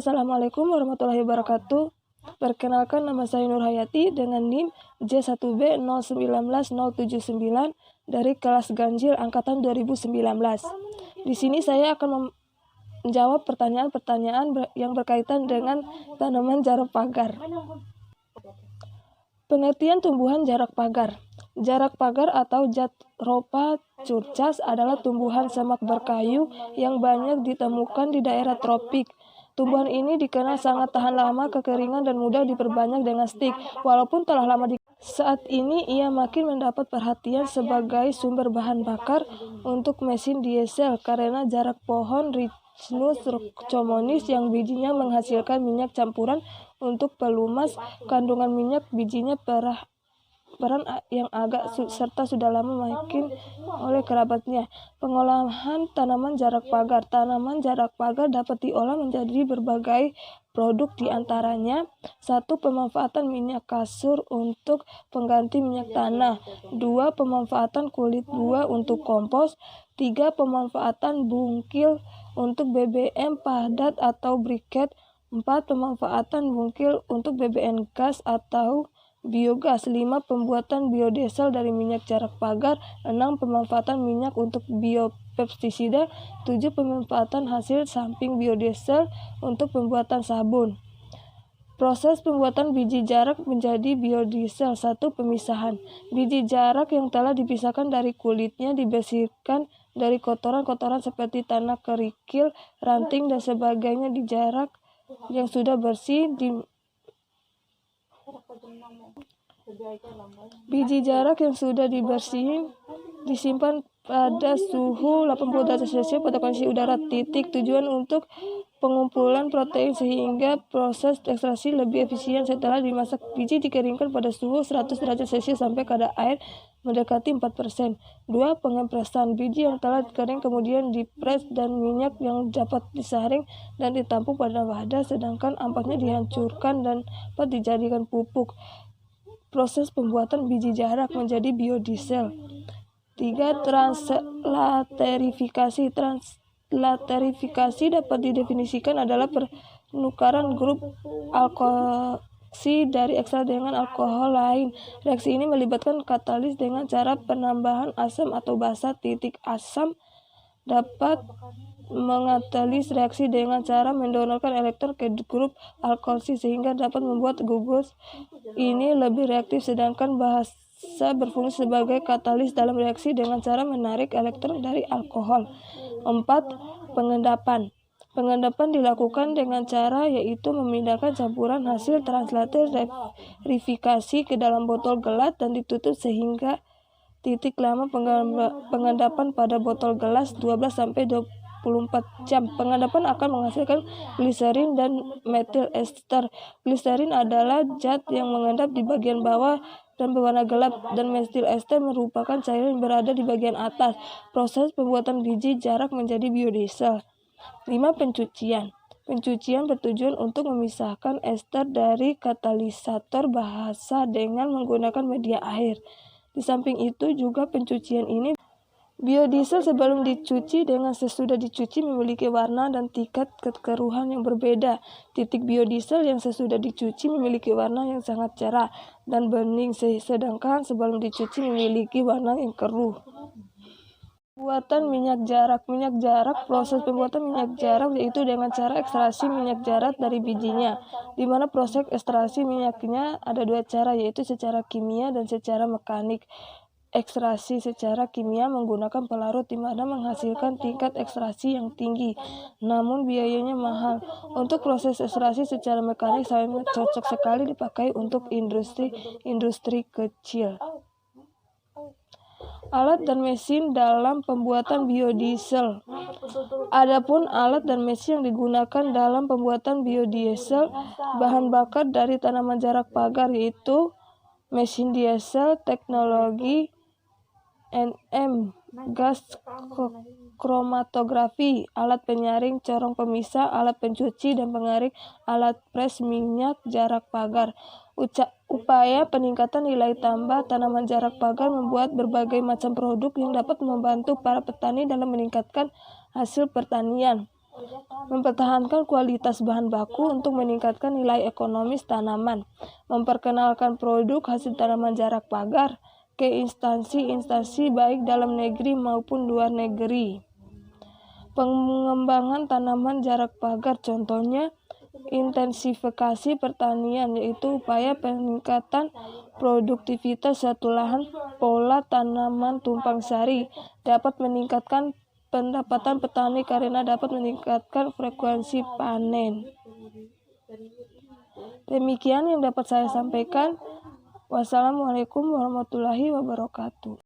Assalamualaikum warahmatullahi wabarakatuh. Perkenalkan, nama saya Nur Hayati dengan NIM J1B019079 dari kelas ganjil angkatan 2019. Di sini saya akan menjawab pertanyaan-pertanyaan yang berkaitan dengan tanaman jarak pagar. Pengertian tumbuhan jarak pagar. Jarak pagar atau Jatropha curcas adalah tumbuhan semak berkayu yang banyak ditemukan di daerah tropik. Tumbuhan ini dikenal sangat tahan lama kekeringan dan mudah diperbanyak dengan stik. Walaupun telah lama saat ini ia makin mendapat perhatian sebagai sumber bahan bakar untuk mesin diesel karena jarak pohon Riccinus comonis yang bijinya menghasilkan minyak campuran untuk pelumas. Kandungan minyak bijinya peran yang agak serta sudah lama makin oleh kerabatnya. Pengolahan tanaman jarak pagar. Tanaman jarak pagar dapat diolah menjadi berbagai produk, diantaranya 1. Pemanfaatan minyak kasur untuk pengganti minyak tanah. 2. Pemanfaatan kulit buah untuk kompos. 3. Pemanfaatan bungkil untuk BBM padat atau briket. 4. Pemanfaatan bungkil untuk BBM gas atau biogas. 5. Pembuatan biodiesel dari minyak jarak pagar. 6. Pemanfaatan minyak untuk biopestisida. 7. Pemanfaatan hasil samping biodiesel untuk pembuatan sabun. Proses pembuatan biji jarak menjadi biodiesel. 1. Pemisahan. Biji jarak yang telah dipisahkan dari kulitnya dibersihkan dari kotoran-kotoran seperti tanah, kerikil, ranting, dan sebagainya. Di jarak yang sudah bersih biji jarak yang sudah disimpan pada suhu 80 derajat Celcius pada kondisi udara. Tujuan untuk pengumpulan protein sehingga proses ekstraksi lebih efisien. Setelah dimasak, biji dikeringkan pada suhu 100 derajat Celcius sampai kadar air mendekati 4%. 2. Pengepresan. Biji yang telah kering kemudian dipres dan minyak yang dapat disaring dan ditampung pada wadah, sedangkan ampasnya dihancurkan dan dapat dijadikan pupuk. Proses pembuatan biji jarak menjadi biodiesel. 3. Translaterifikasi. Translaterifikasi dapat didefinisikan adalah penukaran grup alkoksi dari ekstrak dengan alkohol lain. Reaksi ini melibatkan katalis dengan cara penambahan asam atau basa. Asam dapat mengatalis reaksi dengan cara mendonorkan elektron ke grup alkoksi sehingga dapat membuat gugus ini lebih reaktif, sedangkan basa berfungsi sebagai katalis dalam reaksi dengan cara menarik elektron dari alkohol. 4. Pengendapan. Pengendapan dilakukan dengan cara yaitu memindahkan campuran hasil translaterifikasi ke dalam botol gelas dan ditutup sehingga titik lama pengendapan pada botol gelas 12-24 jam. Pengendapan akan menghasilkan gliserin dan metil ester. Gliserin adalah zat yang mengendap di bagian bawah dan berwarna gelap, dan metil ester merupakan cairan yang berada di bagian atas. Proses pembuatan biji jarak menjadi biodiesel. 5. Pencucian. Pencucian bertujuan untuk memisahkan ester dari katalisator basa dengan menggunakan media air. Di samping itu juga pencucian ini biodiesel sebelum dicuci dengan sesudah dicuci memiliki warna dan tingkat kekeruhan yang berbeda. Biodiesel yang sesudah dicuci memiliki warna yang sangat cerah dan bening, sedangkan sebelum dicuci memiliki warna yang keruh. Pembuatan minyak jarak. Minyak jarak. Proses pembuatan minyak jarak yaitu dengan cara ekstraksi minyak jarak dari bijinya, di mana proses ekstraksi minyaknya ada 2 cara, yaitu secara kimia dan secara mekanik. Ekstraksi secara kimia menggunakan pelarut, di mana menghasilkan tingkat ekstraksi yang tinggi, namun biayanya mahal. Untuk proses ekstraksi secara mekanik sangat cocok sekali dipakai untuk industri kecil. Alat dan mesin dalam pembuatan biodiesel. Adapun alat dan mesin yang digunakan dalam pembuatan biodiesel, bahan bakar dari tanaman jarak pagar yaitu mesin diesel, teknologi NM, gas kromatografi, alat penyaring, corong pemisah, alat pencuci dan pengaring, alat pres minyak jarak pagar. Upaya peningkatan nilai tambah tanaman jarak pagar membuat berbagai macam produk yang dapat membantu para petani dalam meningkatkan hasil pertanian. mempertahankan kualitas bahan baku untuk meningkatkan nilai ekonomis tanaman, memperkenalkan produk hasil tanaman jarak pagar ke instansi-instansi baik dalam negeri maupun luar negeri. Pengembangan tanaman jarak pagar contohnya intensifikasi pertanian, yaitu upaya peningkatan produktivitas suatu lahan. Pola tanaman tumpang sari dapat meningkatkan pendapatan petani karena dapat meningkatkan frekuensi panen. Demikian yang dapat saya sampaikan. Wassalamualaikum warahmatullahi wabarakatuh.